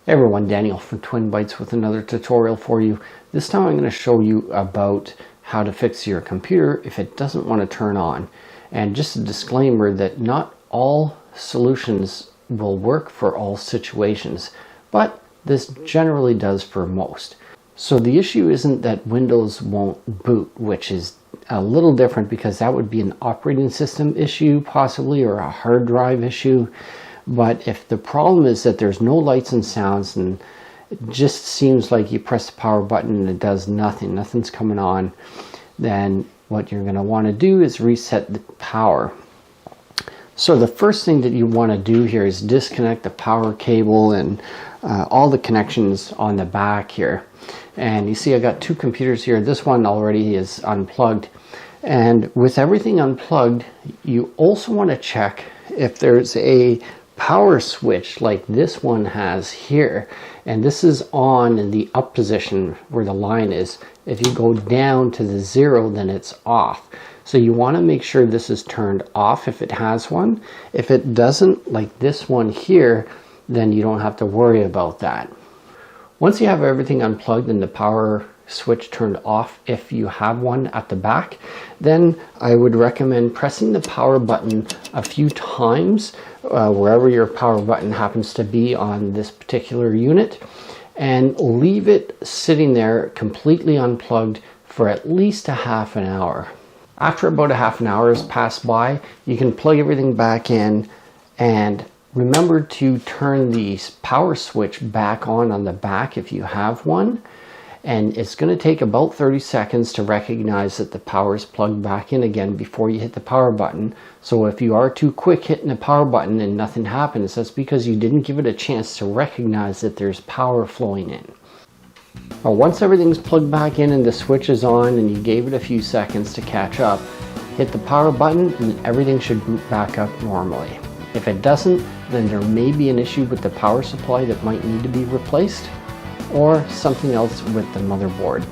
Hey everyone, Daniel from Twin Bytes with another tutorial for you. This time I'm going to show you about how to fix your computer if it doesn't want to turn on. And just a disclaimer that not all solutions will work for all situations, but this generally does for most. So the issue isn't that Windows won't boot, which is a little different because that would be an operating system issue possibly, or a hard drive issue. But if the problem is that there's no lights and sounds and it just seems like you press the power button and it does nothing, nothing's coming on, then what you're going to want to do is reset the power. So the first thing that you want to do here is disconnect the power cable and all the connections on the back here. And you see I got two computers here. This one already is unplugged. And with everything unplugged, you also want to check if there's a power switch like this one has here, and this is on in the up position where the line is. If you go down to the 0, then it's off. So you want to make sure this is turned off if it has one. If it doesn't, like this one here, then you don't have to worry about that. Once you have everything unplugged and the power switch turned off, if you have one at the back, then I would recommend pressing the power button a few times wherever your power button happens to be on this particular unit, and leave it sitting there completely unplugged for at least a half an hour. After about a half an hour has passed by, you can plug everything back in, and remember to turn the power switch back on the back if you have one. And it's going to take about 30 seconds to recognize that the power is plugged back in again before you hit the power button. So if you are too quick hitting the power button and nothing happens, that's because you didn't give it a chance to recognize that there's power flowing in. Well, once everything's plugged back in and the switch is on and you gave it a few seconds to catch up, hit the power button and everything should boot back up normally. If it doesn't, then there may be an issue with the power supply that might need to be replaced, or something else with the motherboard.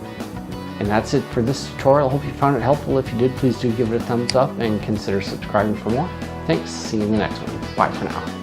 And that's it for this tutorial. I hope you found it helpful. If you did, please do give it a thumbs up and consider subscribing for more. Thanks. See you in the next one. Bye for now.